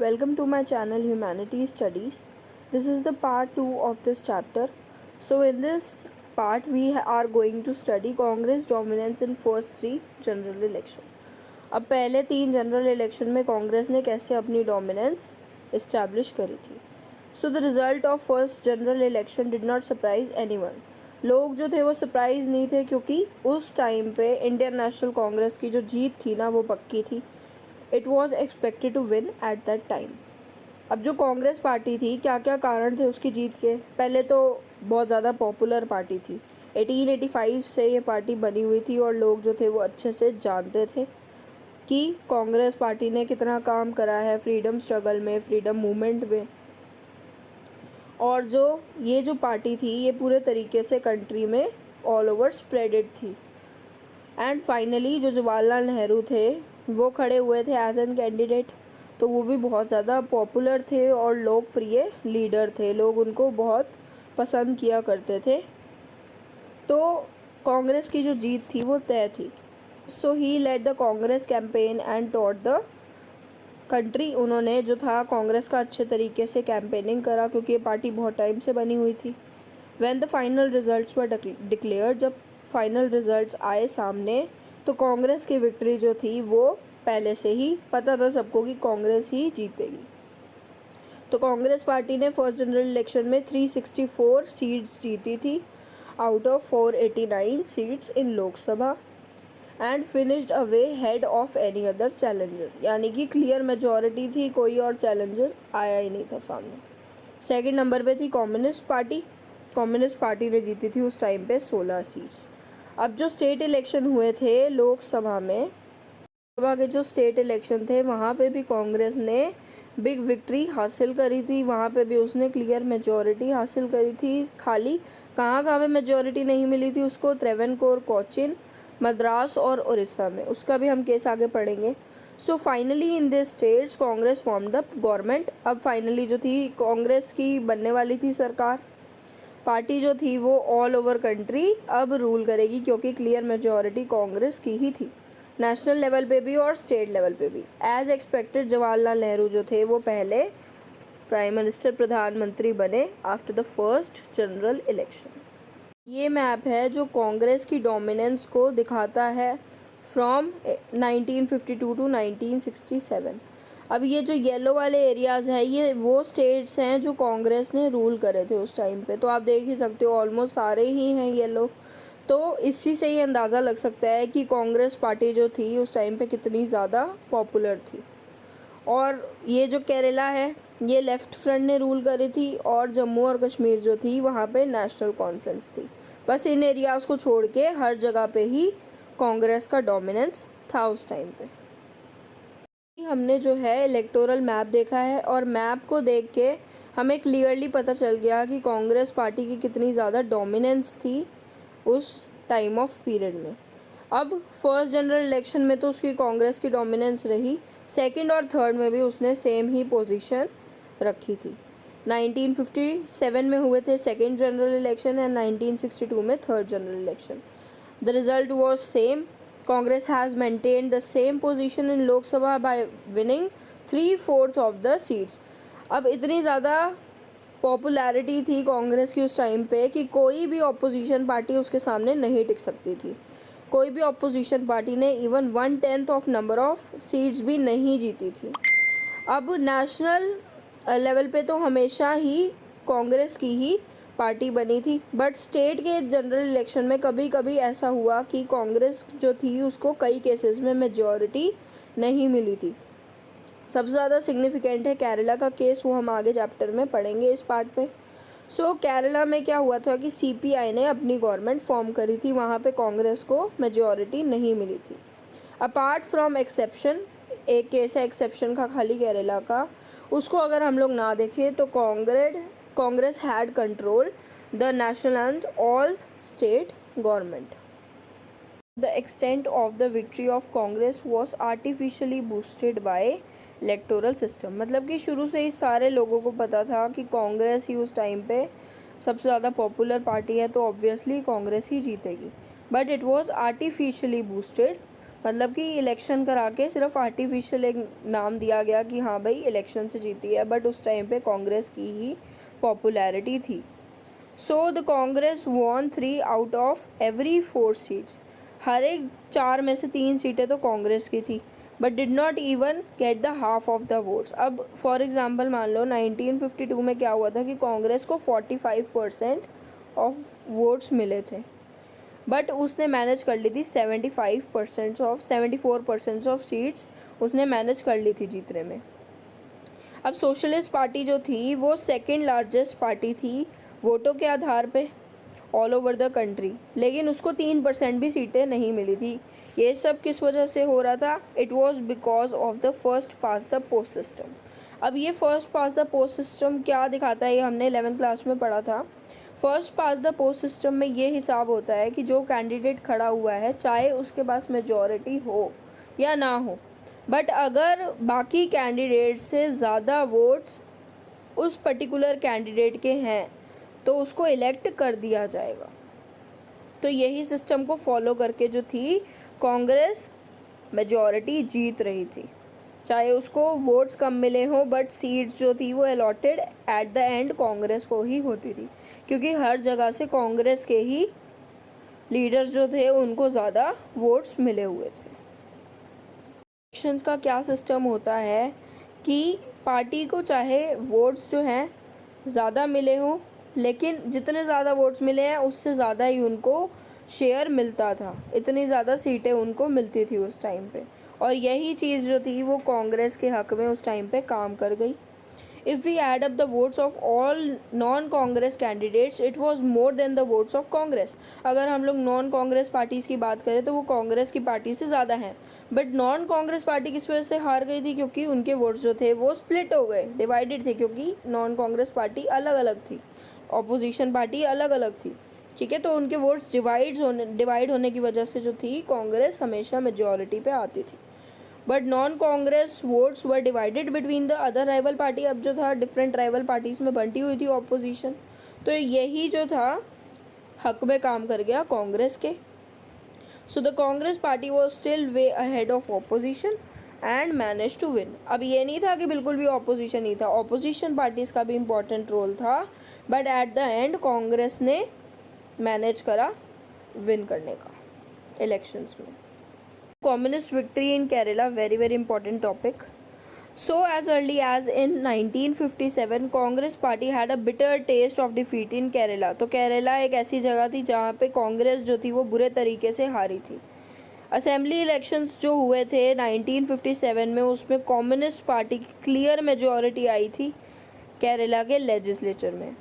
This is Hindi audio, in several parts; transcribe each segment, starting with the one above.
welcome to my channel Humanity Studies. This is the part 2 of this chapter. So in this part we are going to study Congress dominance in first 3 general election. अब पहले 3 जनरल इलेक्शन में कांग्रेस ने कैसे अपनी डोमिनेंस इस्टेब्लिश करी थी. So the result of first general election did not surprise anyone. लोग जो थे वो सरप्राइज नहीं थे क्योंकि उस टाइम पे इंडियन नेशनल कांग्रेस की जो जीत थी ना वो पक्की थी. It was expected to win at that time. अब जो कांग्रेस पार्टी थी, क्या क्या कारण थे उसकी जीत के. पहले तो बहुत ज़्यादा पॉपुलर पार्टी थी. 1885 से ये पार्टी बनी हुई थी और लोग जो थे वो अच्छे से जानते थे कि कांग्रेस पार्टी ने कितना काम करा है फ्रीडम स्ट्रगल में, फ्रीडम मूवमेंट में. और जो पार्टी थी ये पूरे तरीके से कंट्री में ऑल ओवर स्प्रेडेड थी. एंड फाइनली जो जवाहरलाल नेहरू थे वो खड़े हुए थे एज एन कैंडिडेट. तो वो भी बहुत ज़्यादा पॉपुलर थे और लोकप्रिय लीडर थे. लोग उनको बहुत पसंद किया करते थे. तो कांग्रेस की जो जीत थी वो तय थी. So he led the Congress campaign and taught the country. उन्होंने जो था कांग्रेस का अच्छे तरीके से कैंपेनिंग करा क्योंकि ये पार्टी बहुत टाइम से बनी हुई थी. When the final results were declare, जब फाइनल रिजल्ट्स आए सामने तो कांग्रेस की विक्ट्री जो थी वो पहले से ही पता था सबको कि कांग्रेस ही जीतेगी. तो कांग्रेस पार्टी ने फर्स्ट जनरल इलेक्शन में 364 सीट्स जीती थी out of 489 seats in Lok Sabha and finished away head of any other challenger. यानी कि क्लियर मेजॉरिटी थी, कोई और चैलेंजर आया ही नहीं था सामने. सेकंड नंबर पे थी कम्युनिस्ट पार्टी. कम्युनिस्ट पार्टी ने जीती थी उस टाइम पे 16 सीट्स. अब जो स्टेट इलेक्शन हुए थे लोकसभा में, लोकसभा के जो स्टेट इलेक्शन थे वहाँ पे भी कांग्रेस ने बिग विक्ट्री हासिल करी थी. वहाँ पे भी उसने क्लियर मेजॉरिटी हासिल करी थी. खाली कहाँ पे मेजॉरिटी नहीं मिली थी उसको, त्रावणकोर, कोचीन, मद्रास और उड़ीसा में. उसका भी हम केस आगे पढ़ेंगे. So finally in this states Congress form the government. अब फाइनली जो थी कांग्रेस की बनने वाली थी सरकार. पार्टी जो थी वो ऑल ओवर कंट्री अब रूल करेगी क्योंकि क्लियर मेजॉरिटी कांग्रेस की ही थी, नेशनल लेवल पे भी और स्टेट लेवल पे भी. एज एक्सपेक्टेड जवाहरलाल नेहरू जो थे वो पहले प्राइम मिनिस्टर, प्रधानमंत्री बने after the first general election. ये मैप है जो कांग्रेस की डोमिनेंस को दिखाता है फ्रॉम 1952 टू 1967. अब ये जो येलो वाले एरियाज़ हैं ये वो स्टेट्स हैं जो कांग्रेस ने रूल करे थे उस टाइम पे. तो आप देख ही सकते हो ऑलमोस्ट सारे ही हैं येलो. तो इसी से ही अंदाज़ा लग सकता है कि कांग्रेस पार्टी जो थी उस टाइम पे कितनी ज़्यादा पॉपुलर थी. और ये जो केरला है ये लेफ़्ट फ्रंट ने रूल करी थी और जम्मू और कश्मीर जो थी वहाँ पे नेशनल कॉन्फ्रेंस थी. बस इन एरियाज़ को छोड़ के हर जगह पे ही कांग्रेस का डोमिनेंस था उस टाइम पे. हमने जो है इलेक्टोरल मैप देखा है और मैप को देख के हमें क्लियरली पता चल गया कि कांग्रेस पार्टी की कितनी ज़्यादा डोमिनेंस थी उस टाइम ऑफ पीरियड में. अब फर्स्ट जनरल इलेक्शन में तो उसकी कांग्रेस की डोमिनेंस रही. सेकंड और थर्ड में भी उसने सेम ही पोजीशन रखी थी. 1957 में हुए थे सेकंड जनरल इलेक्शन एंड 1962 में third general election. The result was same. Congress has maintained the same position in Lok Sabha by winning 3/4 of the seats. अब इतनी ज़्यादा पॉपुलैरिटी थी कांग्रेस की उस टाइम पे कि कोई भी ऑपोजिशन पार्टी उसके सामने नहीं टिक सकती थी. कोई भी ऑपोजिशन पार्टी ने even 1/10 of number of seats भी नहीं जीती थी. अब नेशनल लेवल पे तो हमेशा ही कांग्रेस की ही पार्टी बनी थी, बट स्टेट के जनरल इलेक्शन में कभी कभी ऐसा हुआ कि कांग्रेस जो थी उसको कई केसेस में मेजॉरिटी नहीं मिली थी. सबसे ज़्यादा सिग्निफिकेंट है केरला का केस, वो हम आगे चैप्टर में पढ़ेंगे इस पार्ट पे. सो केरला में क्या हुआ था कि सीपीआई ने अपनी गवर्नमेंट फॉर्म करी थी. वहाँ पे कांग्रेस को मेजॉरिटी नहीं मिली थी. अपार्ट फ्रॉम एक्सेप्शन, एक केस है एक्सेप्शन का खाली केरला का, उसको अगर हम लोग ना देखें तो Congress had controlled the national and all state government. The extent of the victory of Congress was artificially boosted by electoral system. मतलब कि शुरू से ही सारे लोगों को पता था कि कांग्रेस ही उस टाइम पे सबसे ज़्यादा पॉपुलर पार्टी है तो ऑब्वियसली कांग्रेस ही जीतेगी. But it was artificially boosted मतलब कि इलेक्शन करा के सिर्फ आर्टिफिशियल एक नाम दिया गया कि हाँ भाई इलेक्शन से जीती है, बट उस टाइम पे कांग्रेस की ही पॉपुलैरिटी थी। So the Congress won 3 out of every 4 seats. हर एक 4 में से 3 सीटें तो कांग्रेस की थी, but did not even get the half of the votes. अब फॉर एग्जांपल मान लो 1952 में क्या हुआ था कि कांग्रेस को 45% ऑफ वोट्स मिले थे, बट उसने मैनेज कर ली थी 74% ऑफ सीट्स उसने मैनेज कर ली थी जीतने में। अब सोशलिस्ट पार्टी जो थी वो सेकंड लार्जेस्ट पार्टी थी वोटों के आधार पे ऑल ओवर द कंट्री, लेकिन उसको 3% भी सीटें नहीं मिली थी। ये सब किस वजह से हो रहा था? It was because of the first pass the post system. अब ये first pass the post system क्या दिखाता है, ये हमने 11th क्लास में पढ़ा था। First pass the post system में ये हिसाब होता है कि जो कैंडिडेट खड़ा हुआ है चाहे उसके पास मेजॉरिटी हो या ना हो, बट अगर बाकी कैंडिडेट से ज़्यादा वोट्स उस पर्टिकुलर कैंडिडेट के हैं तो उसको इलेक्ट कर दिया जाएगा। तो यही सिस्टम को फॉलो करके जो थी कांग्रेस मेजॉरिटी जीत रही थी, चाहे उसको वोट्स कम मिले हों, बट सीट्स जो थी वो allotted at the end Congress को ही होती थी, क्योंकि हर जगह से कांग्रेस के ही लीडर्स जो थे उनको ज़्यादा वोट्स मिले हुए थे। इलेक्शंस का क्या सिस्टम होता है कि पार्टी को चाहे वोट्स जो हैं ज़्यादा मिले हों, लेकिन जितने ज़्यादा वोट्स मिले हैं उससे ज़्यादा ही उनको शेयर मिलता था, इतनी ज़्यादा सीटें उनको मिलती थी उस टाइम पे। और यही चीज़ जो थी वो कांग्रेस के हक़ में उस टाइम पे काम कर गई। If we add up the votes of all non Congress candidates it was more than the votes of Congress. अगर हम लोग नॉन कांग्रेस पार्टीज़ की बात करें तो वो कांग्रेस की पार्टी से ज़्यादा हैं, बट नॉन कांग्रेस पार्टी किस वजह से हार गई थी? क्योंकि उनके वोट्स जो थे वो स्प्लिट हो गए, डिवाइडेड थे, क्योंकि नॉन कांग्रेस पार्टी अलग अलग थी, ऑपोजिशन पार्टी अलग अलग थी। ठीक है, तो उनके वोट्स डिवाइड होने की वजह से जो थी कांग्रेस हमेशा मेजॉरिटी पे आती थी, but non Congress votes were divided between the other rival party. अब जो था डिफरेंट राइवल पार्टीज़ में बंटी हुई थी ऑपोजिशन, तो यही जो था हक में काम कर गया कांग्रेस के। So the Congress party was still way ahead of opposition and manage to win. अब ये नहीं था कि बिल्कुल भी ऑपोजिशन ही था, ऑपोजिशन पार्टीज़ का भी इम्पोर्टेंट रोल था, but at the end Congress ने मैनेज करा विन करने का इलेक्शंस में। Communist victory in Kerala, very important topic. So as early as in 1957 Congress party had a bitter taste of defeat in Kerala। तो केरला एक ऐसी जगह थी जहाँ पे कांग्रेस जो थी वो बुरे तरीके से हारी थी। असेंबली इलेक्शंस जो हुए थे 1957 में, उसमें कम्युनिस्ट पार्टी की क्लियर मेजॉरिटी आई थी केरला के लेजिस्लेचर में।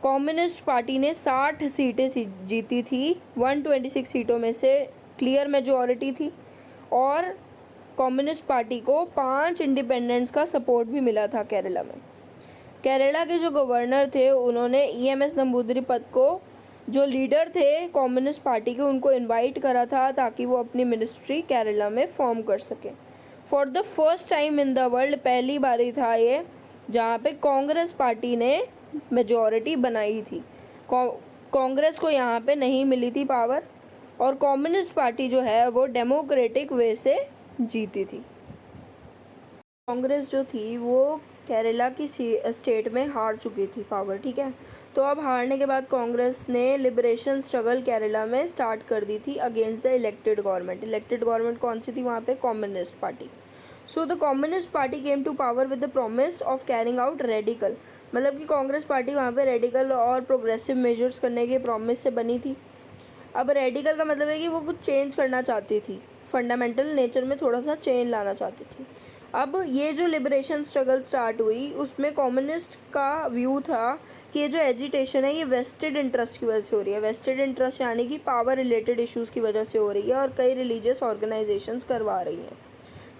कम्युनिस्ट पार्टी ने 60 सीटें जीती थी, 126 सीटों में से क्लियर मेजॉरिटी थी, और कम्युनिस्ट पार्टी को 5 इंडिपेंडेंट्स का सपोर्ट भी मिला था केरला में। केरला के जो गवर्नर थे उन्होंने EMS नंबूदिरी को, जो लीडर थे कम्युनिस्ट पार्टी के, उनको इनवाइट करा था ताकि वो अपनी मिनिस्ट्री केरला में फॉर्म कर सकें। For the first time in the world, पहली बारी था ये जहाँ पे कांग्रेस पार्टी ने मेजॉरिटी बनाई थी। कांग्रेस को यहाँ पे नहीं मिली थी पावर, और कम्युनिस्ट पार्टी जो है वो डेमोक्रेटिक वे से जीती थी। कांग्रेस जो थी वो केरला की स्टेट में हार चुकी थी पावर, ठीक है। तो अब हारने के बाद कांग्रेस ने लिबरेशन स्ट्रगल केरला में स्टार्ट कर दी थी against the elected government. Elected government कौन सी थी वहाँ पे? Communist party. So the communist party came to power with the promise of carrying out radical, मतलब कि कांग्रेस पार्टी वहाँ पे रेडिकल और प्रोग्रेसिव मेजर्स करने के प्रॉमिस से बनी थी। अब रेडिकल का मतलब है कि वो कुछ चेंज करना चाहती थी, फंडामेंटल नेचर में थोड़ा सा चेंज लाना चाहती थी। अब ये जो लिबरेशन स्ट्रगल स्टार्ट हुई उसमें कम्युनिस्ट का व्यू था कि ये जो एजिटेशन है ये वेस्टेड इंटरेस्ट की वजह से हो रही है। वेस्टेड इंटरेस्ट यानी कि पावर रिलेटेड इश्यूज़ की वजह से हो रही है, और कई रिलीजियस ऑर्गेनाइजेशंस करवा रही हैं,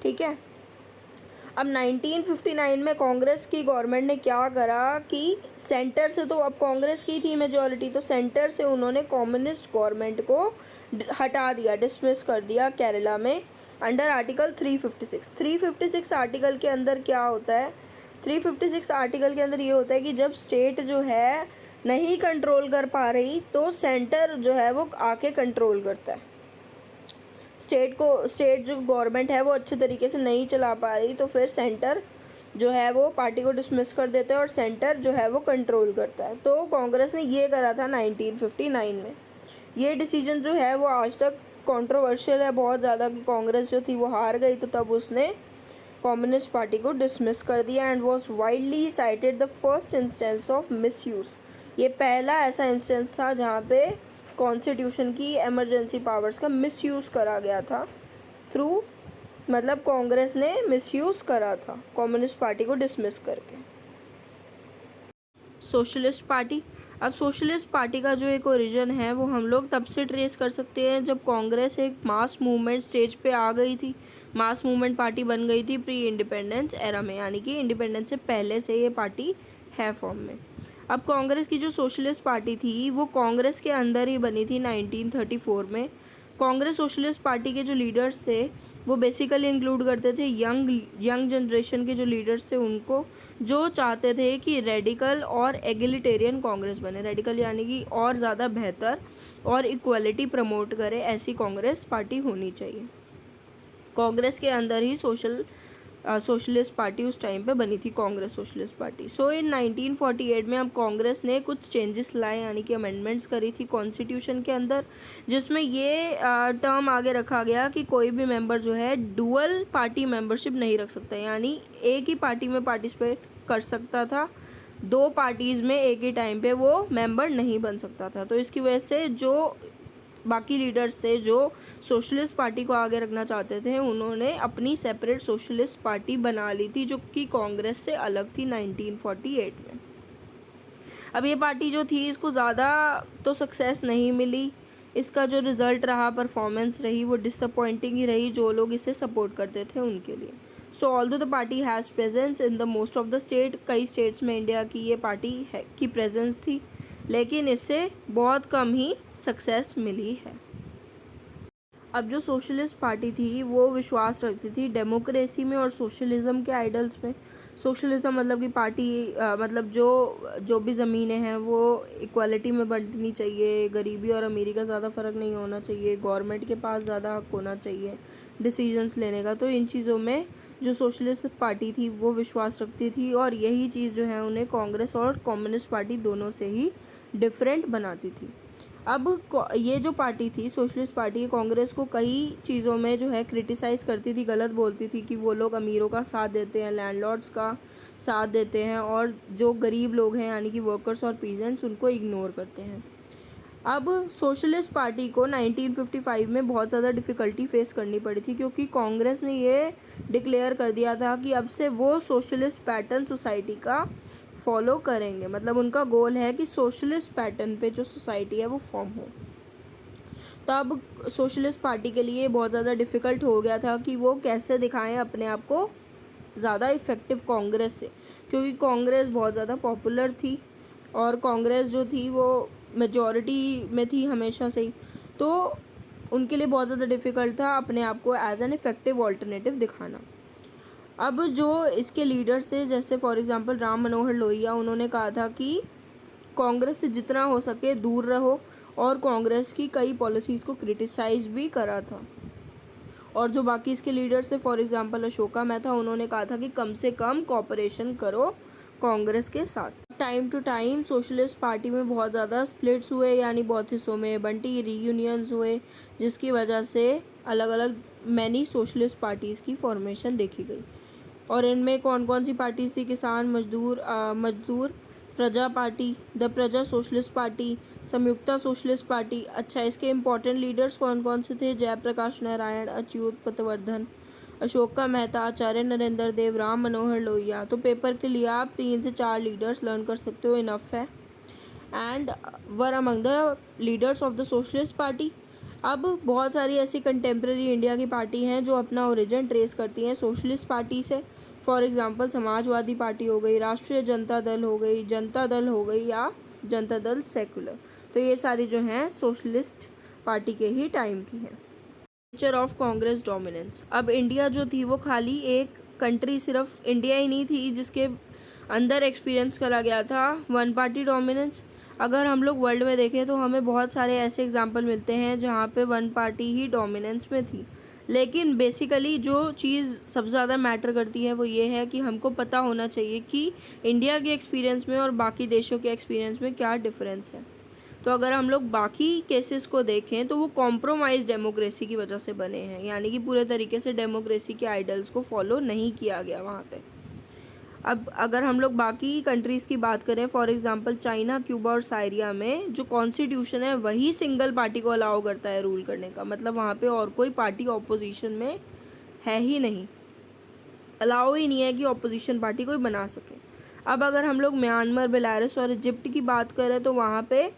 ठीक है। अब 1959 में कांग्रेस की गवर्नमेंट ने क्या करा कि सेंटर से, तो अब कांग्रेस की थी मेजॉरिटी, तो सेंटर से उन्होंने कम्युनिस्ट गवर्नमेंट को हटा दिया, डिसमिस कर दिया केरला में अंडर आर्टिकल 356। 356 आर्टिकल के अंदर क्या होता है? 356 आर्टिकल के अंदर ये होता है कि जब स्टेट जो है नहीं कंट्रोल कर पा रही तो सेंटर जो है वो आके कंट्रोल करता है। स्टेट जो गवर्नमेंट है वो अच्छे तरीके से नहीं चला पा रही, तो फिर सेंटर जो है वो पार्टी को डिसमिस कर देता है और सेंटर जो है वो कंट्रोल करता है। तो कांग्रेस ने ये करा था 1959 में। ये डिसीजन जो है वो आज तक कंट्रोवर्शियल है बहुत ज़्यादा, कि कांग्रेस जो थी वो हार गई, तो तब उसने कम्युनिस्ट पार्टी को डिसमिस कर दिया and was widely cited the first instance of misuse. ये पहला ऐसा इंस्टेंस था जहाँ पे कॉन्स्टिट्यूशन की एमरजेंसी पावर्स का मिसयूज़ करा गया था थ्रू, मतलब कांग्रेस ने मिसयूज़ करा था कम्युनिस्ट पार्टी को डिसमिस करके। Socialist party. अब सोशलिस्ट पार्टी का जो एक ओरिजिन है वो हम लोग तब से ट्रेस कर सकते हैं जब कांग्रेस एक मास मूवमेंट स्टेज पे आ गई थी, मास मूवमेंट पार्टी बन गई थी प्री इंडिपेंडेंस एरा में, यानी कि इंडिपेंडेंस से पहले से ये पार्टी है फॉर्म में। अब कांग्रेस की जो सोशलिस्ट पार्टी थी वो कांग्रेस के अंदर ही बनी थी 1934 में। कांग्रेस सोशलिस्ट पार्टी के जो लीडर्स थे वो बेसिकली इंक्लूड करते थे यंग जनरेशन के जो लीडर्स थे उनको, जो चाहते थे कि रेडिकल और एगलिटेरियन कांग्रेस बने। रेडिकल यानी कि और ज़्यादा बेहतर और इक्वलिटी प्रमोट करे, ऐसी कांग्रेस पार्टी होनी चाहिए। कांग्रेस के अंदर ही सोशलिस्ट पार्टी उस टाइम पे बनी थी, कांग्रेस सोशलिस्ट पार्टी। सो इन 1948 में अब कांग्रेस ने कुछ चेंजेस लाए, यानी कि अमेंडमेंट्स करी थी कॉन्स्टिट्यूशन के अंदर, जिसमें ये टर्म आगे रखा गया कि कोई भी मेंबर जो है डुअल पार्टी मेंबरशिप नहीं रख सकता, यानी एक ही पार्टी में पार्टिसिपेट कर सकता था, दो पार्टीज़ में एक ही टाइम पे वो मेंबर नहीं बन सकता था। तो इसकी वजह से जो बाकी लीडर्स थे जो सोशलिस्ट पार्टी को आगे रखना चाहते थे, उन्होंने अपनी सेपरेट सोशलिस्ट पार्टी बना ली थी, जो कि कांग्रेस से अलग थी 1948 में। अब ये पार्टी जो थी इसको ज़्यादा तो सक्सेस नहीं मिली, इसका जो रिज़ल्ट रहा, परफॉर्मेंस रही, वो डिसअपॉइंटिंग ही रही जो लोग इसे सपोर्ट करते थे उनके लिए। सो although the party has presence in the most of the state, कई स्टेट्स में इंडिया की ये पार्टी है की प्रेजेंस थी, लेकिन इससे बहुत कम ही सक्सेस मिली है। अब जो सोशलिस्ट पार्टी थी वो विश्वास रखती थी डेमोक्रेसी में और सोशलिज़म के आइडल्स में। सोशलिज़म मतलब कि पार्टी मतलब जो भी ज़मीनें हैं वो इक्वालिटी में बंटनी चाहिए, गरीबी और अमीरी का ज़्यादा फ़र्क नहीं होना चाहिए, गवर्नमेंट के पास ज़्यादा हक होना चाहिए डिसीजंस लेने का। तो इन चीज़ों में जो सोशलिस्ट पार्टी थी वो विश्वास रखती थी, और यही चीज़ जो है उन्हें कांग्रेस और कम्युनिस्ट पार्टी दोनों से ही डिफरेंट बनाती थी। अब ये जो पार्टी थी सोशलिस्ट पार्टी, कांग्रेस को कई चीज़ों में जो है क्रिटिसाइज़ करती थी, गलत बोलती थी कि वो लोग अमीरों का साथ देते हैं, लैंडलॉर्ड्स का साथ देते हैं, और जो गरीब लोग हैं यानी कि वर्कर्स और पीजेंट्स उनको इग्नोर करते हैं। अब सोशलिस्ट पार्टी को 1955 में बहुत ज़्यादा डिफ़िकल्टी फेस करनी पड़ी थी, क्योंकि कांग्रेस ने ये डिक्लेयर कर दिया था कि अब से वो सोशलिस्ट पैटर्न सोसाइटी का फॉलो करेंगे, मतलब उनका गोल है कि सोशलिस्ट पैटर्न पे जो सोसाइटी है वो फॉर्म हो। तो अब सोशलिस्ट पार्टी के लिए बहुत ज़्यादा डिफ़िकल्ट हो गया था कि वो कैसे दिखाएं अपने आप को ज़्यादा इफ़ेक्टिव कांग्रेस से, क्योंकि कांग्रेस बहुत ज़्यादा पॉपुलर थी और कांग्रेस जो थी वो मेजॉरिटी में थी हमेशा से ही, तो उनके लिए बहुत ज़्यादा डिफ़िकल्ट था अपने आप को एज एन इफ़ेक्टिव ऑल्टरनेटिव दिखाना। अब जो इसके लीडर्स थे, जैसे फॉर एग्जांपल राम मनोहर लोहिया, उन्होंने कहा था कि कांग्रेस से जितना हो सके दूर रहो, और कांग्रेस की कई पॉलिसीज़ को क्रिटिसाइज़ भी करा था। और जो बाकी इसके लीडर्स थे, फॉर एग्जांपल अशोका मेहता, उन्होंने कहा था कि कम से कम कोऑपरेशन करो कांग्रेस के साथ। Time to time socialist party में बहुत ज़्यादा स्प्लिट्स हुए, यानी बहुत हिस्सों में बंटी रीयूनियंस हुए, जिसकी वजह से अलग अलग मैनी सोशलिस्ट पार्टीज़ की फॉर्मेशन देखी गई। और इनमें कौन कौन सी पार्टीज थी? किसान मजदूर प्रजा पार्टी, द प्रजा सोशलिस्ट पार्टी, संयुक्ता सोशलिस्ट पार्टी। अच्छा, इसके इम्पोर्टेंट लीडर्स कौन कौन से थे? जयप्रकाश नारायण, अच्युत पटवर्धन, अशोका मेहता, आचार्य नरेंद्र देव, राम मनोहर लोहिया। तो पेपर के लिए आप 3 से 4 लीडर्स लर्न कर सकते हो, इनफ है। And were among the leaders of the socialist party. अब बहुत सारी ऐसी कंटेम्प्रेरी इंडिया की पार्टी हैं जो अपना ओरिजिन ट्रेस करती हैं सोशलिस्ट पार्टी से। फॉर एग्जांपल समाजवादी पार्टी हो गई, राष्ट्रीय जनता दल हो गई, जनता दल हो गई, या जनता दल सेकुलर। तो ये सारी जो हैं सोशलिस्ट पार्टी के ही टाइम की हैं। Nature of Congress dominance. अब इंडिया जो थी वो खाली एक कंट्री, सिर्फ इंडिया ही नहीं थी जिसके अंदर एक्सपीरियंस करा गया था वन पार्टी डोमिनेंस। अगर हम लोग वर्ल्ड में देखें तो हमें बहुत सारे ऐसे एग्जाम्पल मिलते हैं जहाँ पे वन पार्टी ही डोमिनेंस में थी। लेकिन बेसिकली जो चीज़ सबसे ज़्यादा मैटर करती है वो ये है कि हमको पता होना चाहिए कि इंडिया के एक्सपीरियंस में और बाकी देशों के एक्सपीरियंस में क्या डिफरेंस है। तो अगर हम लोग बाकी केसेस को देखें तो वो कॉम्प्रोमाइज़ डेमोक्रेसी की वजह से बने हैं, यानी कि पूरे तरीके से डेमोक्रेसी के आइडल्स को फॉलो नहीं किया गया वहाँ पे। अब अगर हम लोग बाकी कंट्रीज़ की बात करें, फॉर एग्जांपल चाइना, क्यूबा और साइरिया में जो कॉन्स्टिट्यूशन है वही सिंगल पार्टी को अलाउ करता है रूल करने का, मतलब वहाँ पे और कोई पार्टी ऑपोजिशन में है ही नहीं, अलाउ ही नहीं है कि ऑपोजिशन पार्टी कोई बना सके। अब अगर हम लोग म्यांमार, बेलारूस और इजिप्ट की बात करें तो वहाँ पे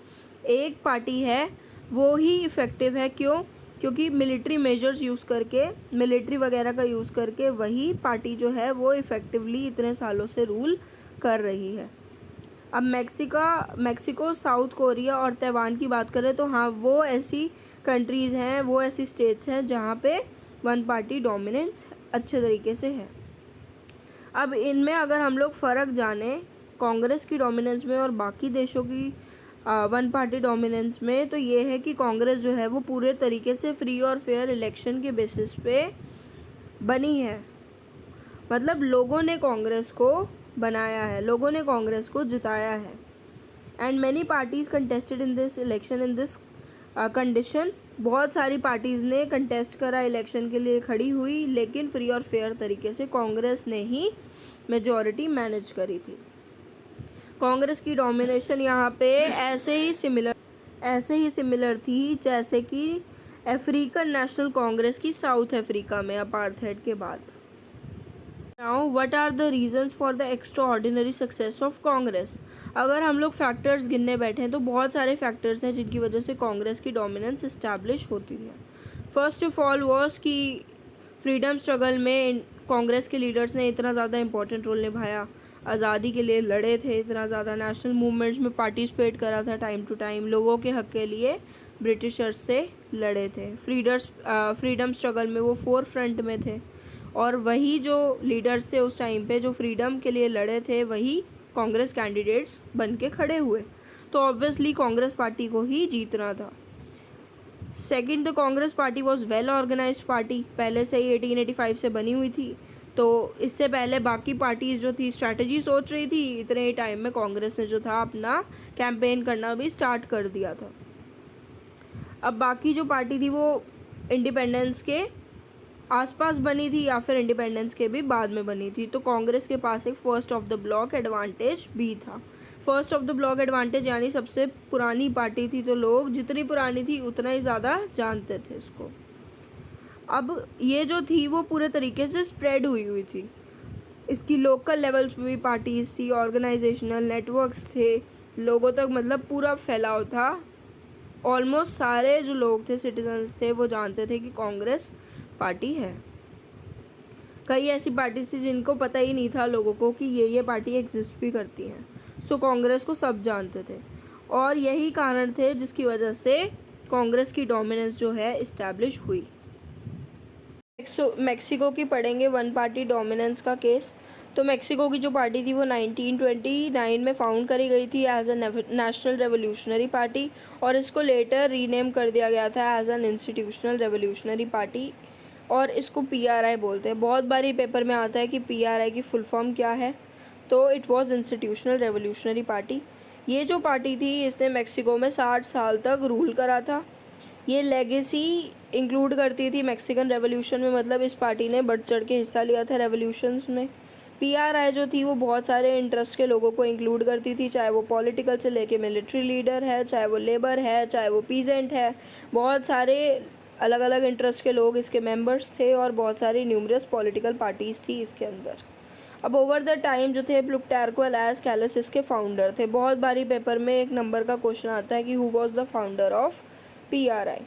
एक पार्टी है, वो ही इफ़ेक्टिव है। क्यों? क्योंकि मिलिट्री मेजर्स यूज़ करके, मिलिट्री वगैरह का यूज़ करके वही पार्टी जो है वो इफ़ेक्टिवली इतने सालों से रूल कर रही है। अब मैक्सिको, साउथ कोरिया और ताइवान की बात करें तो हाँ, वो ऐसी कंट्रीज़ हैं, वो ऐसी स्टेट्स हैं जहाँ पे वन पार्टी डोमिनेंस अच्छे तरीके से है। अब इनमें अगर हम लोग फ़र्क जाने कांग्रेस की डोमिनेंस में और बाकी देशों की वन पार्टी डोमिनेंस में, तो ये है कि कांग्रेस जो है वो पूरे तरीके से फ्री और फेयर इलेक्शन के बेसिस पे बनी है। मतलब लोगों ने कांग्रेस को बनाया है, लोगों ने कांग्रेस को जिताया है। And many parties contested in this election in this condition. बहुत सारी पार्टीज़ ने कंटेस्ट करा, इलेक्शन के लिए खड़ी हुई, लेकिन फ्री और फेयर तरीके से कांग्रेस ने ही मेजॉरिटी मैनेज करी थी। कांग्रेस की डोमिनेशन यहाँ पे ऐसे ही सिमिलर थी जैसे कि अफ्रीकन नेशनल कांग्रेस की साउथ अफ्रीका में अपार्थाइड के बाद। Now what are the reasons for the extraordinary success of Congress. अगर हम लोग फैक्टर्स गिनने बैठे हैं तो बहुत सारे फैक्टर्स हैं जिनकी वजह से कांग्रेस की डोमिनेंस इस्टेब्लिश होती है। फर्स्ट ऑफ ऑल वॉज कि फ्रीडम स्ट्रगल में कांग्रेस के लीडर्स ने इतना ज़्यादा इंपॉर्टेंट रोल निभाया, आज़ादी के लिए लड़े थे, इतना ज़्यादा नेशनल मूवमेंट्स में पार्टिसिपेट करा था, टाइम टू टाइम लोगों के हक़ के लिए ब्रिटिशर्स से लड़े थे। फ्रीडम स्ट्रगल में वो फोर फ्रंट में थे, और वही जो लीडर्स थे उस टाइम पे जो फ्रीडम के लिए लड़े थे वही कांग्रेस कैंडिडेट्स बन के खड़े हुए, तो ऑब्वियसली कांग्रेस पार्टी को ही जीतना था। Second, the Congress party was well organised party, पहले से ही 1885 से बनी हुई थी, तो इससे पहले बाकी पार्टीज़ जो थी स्ट्रैटेजी सोच रही थी, इतने ही टाइम में कांग्रेस ने जो था अपना कैंपेन करना भी स्टार्ट कर दिया था। अब बाकी जो पार्टी थी वो इंडिपेंडेंस के आसपास बनी थी या फिर इंडिपेंडेंस के भी बाद में बनी थी, तो कांग्रेस के पास एक first of the block advantage भी था। First of the block advantage यानी सबसे पुरानी पार्टी थी, तो लोग जितनी पुरानी थी उतना ही ज़्यादा जानते थे इसको। अब ये जो थी वो पूरे तरीके से स्प्रेड हुई थी, इसकी लोकल लेवल्स पे भी पार्टीज थी, ऑर्गेनाइजेशनल नेटवर्क्स थे, लोगों तक मतलब पूरा फैलाव था। ऑलमोस्ट सारे जो लोग थे, सिटीजन्स थे, वो जानते थे कि कांग्रेस पार्टी है। कई ऐसी पार्टी थी जिनको पता ही नहीं था लोगों को कि ये पार्टी एग्जिस्ट भी करती हैं, सो कांग्रेस को सब जानते थे, और यही कारण थे जिसकी वजह से कांग्रेस की डोमिनेंस जो है इस्टेब्लिश हुई। मैक्सिको की पढ़ेंगे वन पार्टी डोमिनेंस का केस। तो मैक्सिको की जो पार्टी थी वो 1929 में फाउंड करी गई थी as a national revolutionary party, और इसको लेटर रीनेम कर दिया गया था as an institutional revolutionary party, और इसको PRI बोलते हैं। बहुत बारी पेपर में आता है कि PRI की फुल फॉर्म क्या है, तो it was institutional revolutionary party. ये जो पार्टी थी इसने मैक्सिको में 60 साल तक रूल करा था। ये लेगेसी इंक्लूड करती थी मैक्सिकन रेवोल्यूशन में, मतलब इस पार्टी ने बढ़ चढ़ के हिस्सा लिया था रेवोल्यूशंस में। PRI जो थी वो बहुत सारे इंटरेस्ट के लोगों को इंक्लूड करती थी, चाहे वो पॉलिटिकल से लेके मिलिट्री लीडर है, चाहे वो लेबर है, चाहे वो पीजेंट है, बहुत सारे अलग अलग इंटरेस्ट के लोग इसके मेंबर्स थे, और बहुत सारी न्यूमरस पॉलिटिकल पार्टीज़ थी इसके अंदर। अब ओवर द टाइम जो थे प्लूटार्को एलायस कैलस इसके फाउंडर थे। बहुत बारी पेपर में एक नंबर का क्वेश्चन आता है कि who was the founder of PRI।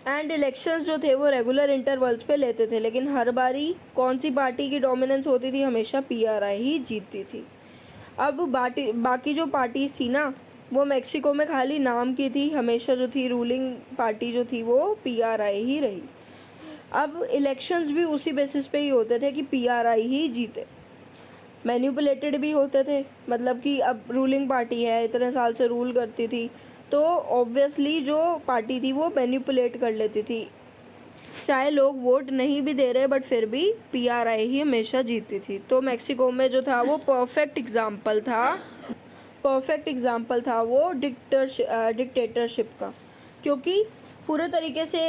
And elections जो थे वो रेगुलर इंटरवल्स पे लेते थे, लेकिन हर बारी कौन सी पार्टी की डोमिनेंस होती थी, हमेशा PRI ही जीतती थी। अब बाकी जो पार्टीज़ थी ना वो मैक्सिको में खाली नाम की थी, हमेशा जो थी रूलिंग पार्टी जो थी वो PRI ही रही। अब इलेक्शंस भी उसी बेसिस पे ही होते थे कि PRI ही जीते। मैनिपुलेटेड भी होते थे, मतलब कि अब रूलिंग पार्टी है, इतने साल से रूल करती थी, तो ऑब्वियसली जो पार्टी थी वो मैनिपुलेट कर लेती थी। चाहे लोग वोट नहीं भी दे रहे बट फिर भी पीआरआई ही हमेशा जीतती थी। तो मेक्सिको में जो था वो परफेक्ट एग्जाम्पल था वो डिक्टेटरशिप का, क्योंकि पूरे तरीके से,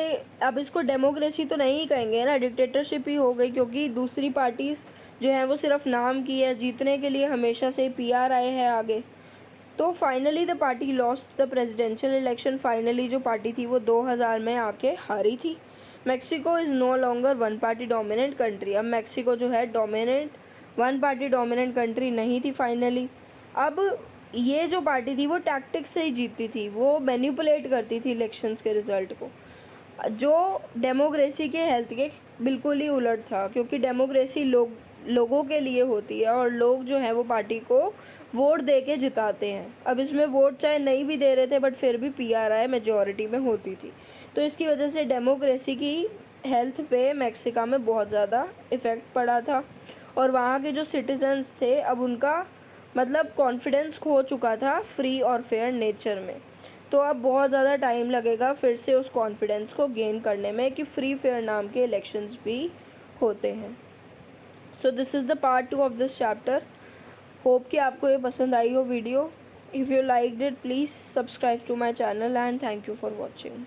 अब इसको डेमोक्रेसी तो नहीं कहेंगे ना, डिक्टेटरशिप ही हो गई, क्योंकि दूसरी पार्टीज़ जो है वो सिर्फ नाम की है, जीतने के लिए हमेशा से पीआरआई है आगे। तो finally the party lost the presidential election. Finally जो पार्टी थी वो 2000 में आके हारी थी। Mexico is no longer one party dominant country. अब मेक्सिको जो है वन पार्टी डोमिनेंट कंट्री नहीं थी फाइनली। अब ये जो पार्टी थी वो टैक्टिक्स से ही जीतती थी, वो मैनिपुलेट करती थी इलेक्शंस के रिज़ल्ट को, जो डेमोक्रेसी के हेल्थ के बिल्कुल ही उलट था, क्योंकि डेमोक्रेसी लोगों के लिए होती है और लोग जो है वो पार्टी को वोट दे के जिताते हैं। अब इसमें वोट चाहे नहीं भी दे रहे थे बट फिर भी पीआरआई मेजॉरिटी में होती थी। तो इसकी वजह से डेमोक्रेसी की हेल्थ पे मेक्सिको में बहुत ज़्यादा इफ़ेक्ट पड़ा था, और वहाँ के जो सिटीजन्स थे अब उनका मतलब कॉन्फिडेंस खो चुका था फ्री और फेयर नेचर में। तो अब बहुत ज़्यादा टाइम लगेगा फिर से उस कॉन्फिडेंस को गेन करने में कि फ्री फेयर नाम के इलेक्शंस भी होते हैं। So this is the part 2 of this chapter. Hope कि आपको ये पसंद आई हो video. If you liked it please subscribe to my channel and thank you for watching.